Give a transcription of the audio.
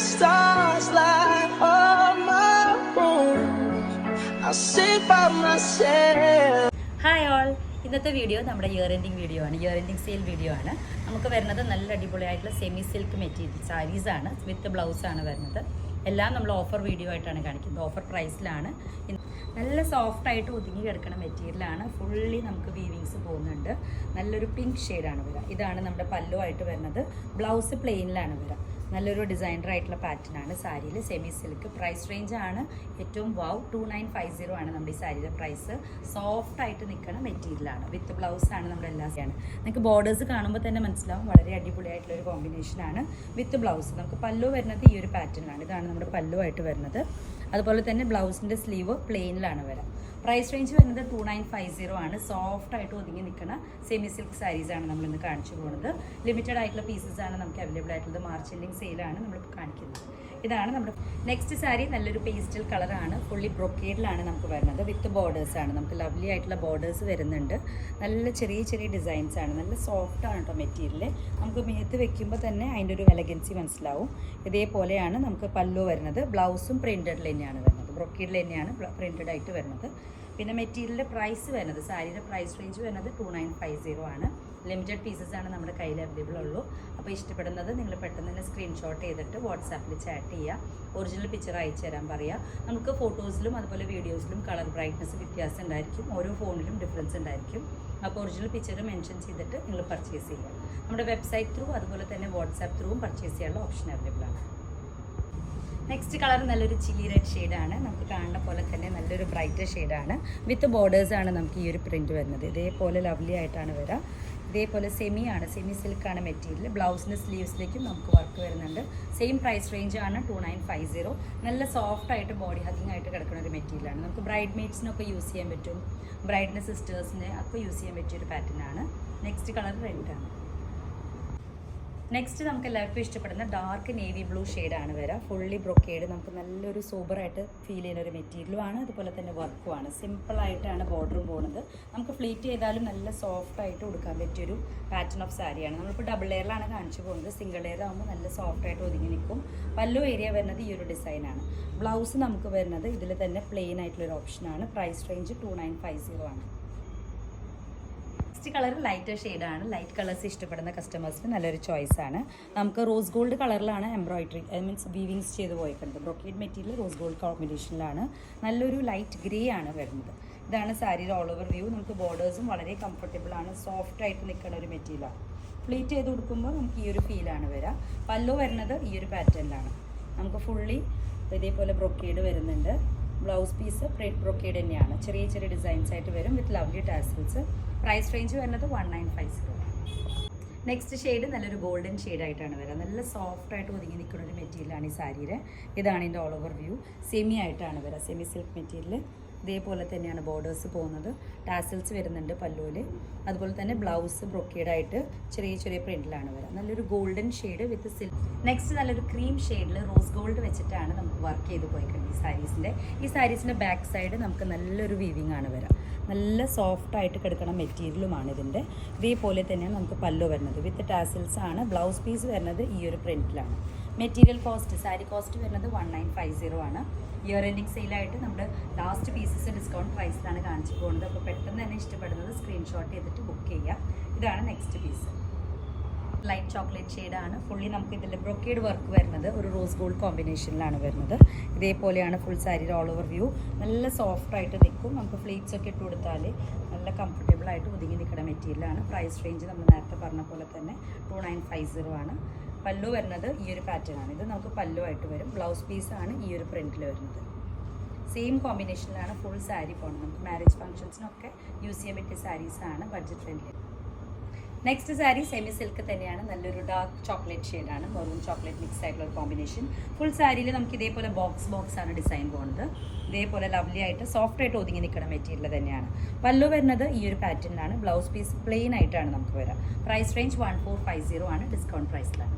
stars light up my room. I sit by myself. Hi all. ഇന്നത്തെ video നമ്മുടെ year ending video ആണ്. Year ending sale video ആണ്. നമുക്ക് വരുന്നത് നല്ല അടിപൊളിയായിട്ടുള്ള സെമി സിൽക്ക് മെറ്റീരിയൽ സാരീസാണ്, വിത്ത് ബ്ലൗസാണ് വരുന്നത്. എല്ലാം നമ്മൾ ഓഫർ വീഡിയോ ആയിട്ടാണ് കാണിക്കുന്നത്. ഓഫർ പ്രൈസിലാണ്. നല്ല സോഫ്റ്റായിട്ട് ഒതുങ്ങി കിടക്കുന്ന മെറ്റീരിയലാണ്. ഫുള്ളി നമുക്ക് വീവിങ്സ് പോകുന്നുണ്ട്. നല്ലൊരു പിങ്ക് ഷെയ്ഡാണ് വരിക. ഇതാണ് നമ്മുടെ പല്ലു ആയിട്ട് വരുന്നത്. ബ്ലൗസ് പ്ലെയിനിലാണ് വരിക. നല്ലൊരു ഡിസൈനർ ആയിട്ടുള്ള പാറ്റേൺ ആണ് സാരിയിൽ. Semi silk. പ്രൈസ് റേഞ്ച് ആണ് ഏറ്റവും 2950 ആണ് നമ്മുടെ ഈ സാരിയുടെ പ്രൈസ്. സോഫ്റ്റ് ആയിട്ട് നിൽക്കുന്ന മെറ്റീരിയലാണ്. വിത്ത് ബ്ലൗസ് ആണ് നമ്മുടെ എല്ലാ സാരിയാണ്. നിങ്ങൾക്ക് ബോർഡേഴ്സ് കാണുമ്പോൾ തന്നെ മനസ്സിലാവും വളരെ അടിപൊളിയായിട്ടുള്ള ഒരു കോമ്പിനേഷനാണ്. വിത്ത് ബ്ലൗസ് നമുക്ക് പല്ലു വരുന്നത് ഈ ഒരു പാറ്റേണിലാണ്. ഇതാണ് നമ്മുടെ പല്ലു ആയിട്ട് വരുന്നത്. അതുപോലെ തന്നെ ബ്ലൗസിൻ്റെ സ്ലീവ് പ്ലെയിനിലാണ് വരാം. പ്രൈസ് റേഞ്ച് വരുന്നത് 2950 ആണ്. സോഫ്റ്റ് ആയിട്ട് ഒതുങ്ങി നിൽക്കുന്ന സെമി സിൽക്ക് സാരീസാണ് നമ്മളിന്ന് കാണിച്ചു പോകുന്നത്. ലിമിറ്റഡ് ആയിട്ടുള്ള പീസസ് ആണ് നമുക്ക് അവൈലബിൾ ആയിട്ടുള്ളത്. മാർച്ച് എൻഡിങ് സെയിലാണ് നമ്മൾ കാണിക്കുന്നത്. ഇതാണ് നമ്മുടെ നെക്സ്റ്റ് സാരി. നല്ലൊരു പേസ്റ്റൽ കളറാണ്. ഫുള്ളി ബ്രൊക്കേഡിലാണ് നമുക്ക് വരുന്നത്. വിത്ത് ബോർഡേഴ്സ് ആണ്. നമുക്ക് ലവ്ലി ആയിട്ടുള്ള ബോർഡേഴ്സ് വരുന്നുണ്ട്. നല്ല ചെറിയ ചെറിയ ഡിസൈൻസ് ആണ്. നല്ല സോഫ്റ്റ് ആണ് കേട്ടോ മെറ്റീരിയൽ. നമുക്ക് മേത്ത് വെക്കുമ്പോൾ തന്നെ അതിൻ്റെ ഒരു എലഗൻസി മനസ്സിലാവും. ഇതേപോലെയാണ് നമുക്ക് പല്ലു വരുന്നത്. ബ്ലൗസും പ്രിൻറ്റഡിൽ തന്നെയാണ് വരുന്നത്. ബ്രൊക്കേഡിൽ തന്നെയാണ് പ്രിൻറ്റഡ് ആയിട്ട് വരുന്നത്. പിന്നെ മെറ്റീരിയലിൻ്റെ പ്രൈസ് വരുന്നത്, സാരിയുടെ പ്രൈസ് റേഞ്ച് വരുന്നത് 2950 ആണ്. ലിമിറ്റഡ് പീസസ് ആണ് നമ്മുടെ കയ്യിൽ അവൈലബിൾ ഉള്ളൂ. അപ്പോൾ ഇഷ്ടപ്പെടുന്നത് നിങ്ങൾ പെട്ടെന്ന് തന്നെ സ്ക്രീൻഷോട്ട് ചെയ്തിട്ട് വാട്സാപ്പിൽ ചാറ്റ് ചെയ്യുക. ഒറിജിനൽ പിക്ചർ അയച്ചു തരാൻ പറയുക. നമുക്ക് ഫോട്ടോസിലും അതുപോലെ വീഡിയോസിലും കളർ ബ്രൈറ്റ്നസ് വ്യത്യാസം ഉണ്ടായിരിക്കും. ഓരോ ഫോണിലും ഡിഫറൻസ് ഉണ്ടായിരിക്കും. അപ്പോൾ ഒറിജിനൽ പിക്ചർ മെൻഷൻ ചെയ്തിട്ട് നിങ്ങൾ പർച്ചേസ് ചെയ്യുക. നമ്മുടെ വെബ്സൈറ്റ് ത്രൂ അതുപോലെ തന്നെ വാട്സാപ്പ് ത്രൂവും പർച്ചേസ് ചെയ്യാനുള്ള ഓപ്ഷൻ അവൈലബിൾ ആണ്. നെക്സ്റ്റ് കളർ നല്ലൊരു ചില്ലി റെഡ് ഷെയ്ഡാണ്. നമുക്ക് കാണുന്ന പോലെ തന്നെ നല്ലൊരു ബ്രൈറ്റ് ഷെയ്ഡാണ്. വിത്ത് ബോർഡേഴ്സാണ് നമുക്ക് ഈ ഒരു പ്രിൻറ്റ് വരുന്നത്. ഇതേപോലെ ലവ്ലി ആയിട്ടാണ് വരിക. ഇതേപോലെ സെമിയാണ്, സെമി സിൽക്കാണ് മെറ്റീരിയൽ. ബ്ലൗസിൻ്റെ സ്ലീവ്സിലേക്കും നമുക്ക് വർക്ക് വരുന്നുണ്ട്. സെയിം പ്രൈസ് റേഞ്ച് ആണ് 2950. നല്ല സോഫ്റ്റ് ആയിട്ട് ബോഡി ഹഗിങ് ആയിട്ട് കിടക്കുന്ന ഒരു മെറ്റീരിയലാണ്. നമുക്ക് ബ്രൈഡ് മെയ്ഡ്സിനൊക്കെ യൂസ് ചെയ്യാൻ പറ്റും. ബ്രൈഡിൻ്റെ സിസ്റ്റേഴ്സിനെ ഒക്കെ യൂസ് ചെയ്യാൻ പറ്റിയൊരു പാറ്റേൺ ആണ്. നെക്സ്റ്റ് കളർ റെഡാണ്. നെക്സ്റ്റ് നമുക്ക് എല്ലാവർക്കും ഇഷ്ടപ്പെടുന്ന ഡാർക്ക് നേവി ബ്ലൂ ഷെയ്ഡാണ് വരിക. Fully brocade. നമുക്ക് നല്ലൊരു സൂപ്പറായിട്ട് ഫീൽ ചെയ്യുന്ന ഒരു മെറ്റീരിയലുമാണ്. അതുപോലെ തന്നെ വർക്കുമാണ്. സിമ്പിളായിട്ടാണ് ബോർഡറും പോകുന്നത്. നമുക്ക് ഫ്ലീറ്റ് ചെയ്താലും നല്ല സോഫ്റ്റായിട്ട് കൊടുക്കാൻ പറ്റിയൊരു പാറ്റേൺ ഓഫ് സാരിയാണ്. നമ്മളിപ്പോൾ ഡബിൾ ലെയറിലാണ് കാണിച്ചു പോകുന്നത്. സിംഗിൾ ലെയർ ആകുമ്പോൾ നല്ല സോഫ്റ്റായിട്ട് ഒതുങ്ങി നിൽക്കും. പല്ലു ഏരിയ വരുന്നത് ഈ ഒരു ഡിസൈനാണ്. ബ്ലൗസ് നമുക്ക് വരുന്നത് ഇതിൽ തന്നെ പ്ലെയിൻ ആയിട്ടുള്ളൊരു ഓപ്ഷനാണ്. പ്രൈസ് റേഞ്ച് 2950 ആണ്. നെക്സ്റ്റ് കളർ ലൈറ്റ് ഷെയ്ഡാണ്. ലൈറ്റ് കളേഴ്സ് ഇഷ്ടപ്പെടുന്ന കസ്റ്റമേഴ്സിന് നല്ലൊരു ചോയ്സാണ്. നമുക്ക് റോസ് ഗോൾഡ് കളറിലാണ് എംബ്രോയിഡറി മീൻസ് വീവിങ്സ് ചെയ്ത് പോയിക്കുന്നത്. ബ്രൊക്കേഡ് മെറ്റീരിയൽ റോസ് ഗോൾഡ് കോമ്പിനേഷനിലാണ്. നല്ലൊരു ലൈറ്റ് ഗ്രേ ആണ് വരുന്നത്. ഇതാണ് സാരിയുടെ ഓൾ ഓവർ വ്യൂ. നമുക്ക് ബോർഡേഴ്സും വളരെ കംഫർട്ടബിൾ ആണ്. സോഫ്റ്റ് ആയിട്ട് നിൽക്കുന്ന ഒരു മെറ്റീരിയലാണ്. ഫ്ലീറ്റ് ചെയ്ത് കൊടുക്കുമ്പോൾ നമുക്ക് ഈ ഒരു ഫീലാണ് വരിക. പല്ലു വരുന്നത് ഈ ഒരു പാറ്റേണിലാണ്. നമുക്ക് ഫുള്ളി ഇതേപോലെ ബ്രൊക്കേഡ് വരുന്നുണ്ട്. ബ്ലൗസ് പീസ് ബ്രൊക്കേഡ് തന്നെയാണ്. ചെറിയ ചെറിയ ഡിസൈൻസ് ആയിട്ട് വരും വിത്ത് ലവ്ലി ടാസൽസ്. പ്രൈസ് റേഞ്ച് വരുന്നത് 1950. നെക്സ്റ്റ് ഷെയ്ഡ് നല്ലൊരു ഗോൾഡൻ ഷെയ്ഡായിട്ടാണ് വരിക. നല്ല സോഫ്റ്റ് ആയിട്ട് ഒതുങ്ങി നിൽക്കുന്ന ഒരു മെറ്റീരിയലാണ് ഈ സാരിയുടെ. ഇതാണ് ഇതിൻ്റെ ഓൾ ഓവർ വ്യൂ. സെമി ആയിട്ടാണ് വരിക. Semi silk material. ഇതേപോലെ തന്നെയാണ് ബോർഡേഴ്സ് പോകുന്നത്. ടാസൽസ് വരുന്നുണ്ട് പല്ലുവിൽ. അതുപോലെ തന്നെ ബ്ലൗസ് ബ്രൊക്കേഡായിട്ട് ചെറിയ ചെറിയ പ്രിൻറ്റിലാണ് വരിക. നല്ലൊരു golden shade with silk. Next നല്ലൊരു ക്രീം ഷെയ്ഡിൽ റോസ് ഗോൾഡ് വെച്ചിട്ടാണ് നമുക്ക് വർക്ക് ചെയ്ത് പോയിക്കുന്നത് ഈ സാരീസിൻ്റെ. ഈ സാരീസിൻ്റെ ബാക്ക് സൈഡ് നമുക്ക് നല്ലൊരു വീവിങ് ആണ് വരിക. നല്ല സോഫ്റ്റ് ആയിട്ട് കിടക്കുന്ന മെറ്റീരിയലുമാണ് ഇതിൻ്റെ. ഇതേപോലെ തന്നെയാണ് നമുക്ക് പല്ലു വരുന്നത്. വിത്ത് ടാസൽസ് ആണ്. ബ്ലൗസ് പീസ് വരുന്നത് ഈ ഒരു പ്രിൻറ്റിലാണ്. മെറ്റീരിയൽ കോസ്റ്റ് സാരി കോസ്റ്റ് വരുന്നത് 1950 ആണ്. ഇയർ എൻഡിങ് സെയിലായിട്ട് നമ്മുടെ ലാസ്റ്റ് പീസസ് ഡിസ്കൗണ്ട് പ്രൈസിലാണ് കാണിച്ചു പോകുന്നത്. അപ്പോൾ പെട്ടെന്ന് തന്നെ ഇഷ്ടപ്പെടുന്നത് സ്ക്രീൻഷോട്ട് ചെയ്തിട്ട് ബുക്ക് ചെയ്യുക. ഇതാണ് നെക്സ്റ്റ് പീസ്. ലൈറ്റ് ചോക്ലേറ്റ് ഷെയ്ഡാണ്. ഫുള്ളി നമുക്ക് ഇതിൽ ബ്രൊക്കേഡ് വർക്ക് വരുന്നത് ഒരു റോസ് ഗോൾഡ് കോമ്പിനേഷനിലാണ് വരുന്നത്. ഇതേപോലെയാണ് ഫുൾ സാരിയുടെ ഓൾ ഓവർ വ്യൂ. നല്ല സോഫ്റ്റ് ആയിട്ട് നിൽക്കും. നമുക്ക് ഫ്ലീറ്റ്സ് ഒക്കെ ഇട്ട് കൊടുത്താൽ നല്ല കംഫർട്ടബിൾ ആയിട്ട് ഒതുങ്ങി നിൽക്കുന്ന മെറ്റീരിയലാണ്. പ്രൈസ് റേഞ്ച് നമ്മൾ നേരത്തെ പറഞ്ഞ പോലെ തന്നെ 2950 ആണ്. പല്ലു വരുന്നത് ഈ ഒരു പാറ്റേൺ ആണ്. ഇത് നമുക്ക് പല്ലു ആയിട്ട് വരും. ബ്ലൗസ് പീസാണ് ഈ ഒരു പ്രിൻറ്റിൽ വരുന്നത്. സെയിം കോമ്പിനേഷനിലാണ് ഫുൾ സാരി പോകുന്നത്. നമുക്ക് മാരേജ് ഫംഗ്ഷൻസിനൊക്കെ യൂസ് ചെയ്യാൻ പറ്റിയ സാരീസാണ്. Budget friendly. Next sari semi silk തന്നെയാണ്. നല്ലൊരു ഡാർക്ക് ചോക്ലേറ്റ് ഷെയ്ഡാണ്. മെറൂൺ ചോക്ലേറ്റ് മിക്സ് ആയിട്ടുള്ള ഒരു കോമ്പിനേഷൻ. ഫുൾ സാരിയിൽ നമുക്ക് ഇതേപോലെ ബോക്സ് ആണ് ഡിസൈൻ പോകുന്നത്. ഇതേപോലെ ലവ്ലി ആയിട്ട് സോഫ്റ്റ് ആയിട്ട് ഒതുങ്ങി നിൽക്കുന്ന മെറ്റീരിയൽ തന്നെയാണ്. പല്ലു വരുന്നത് ഈ ഒരു പാറ്റേണിലാണ്. ബ്ലൗസ് പീസ് പ്ലെയിൻ ആയിട്ടാണ് നമുക്ക് വരിക. പ്രൈസ് റേഞ്ച് 1450 ആണ്. ഡിസ്കൗണ്ട് പ്രൈസിലാണ്.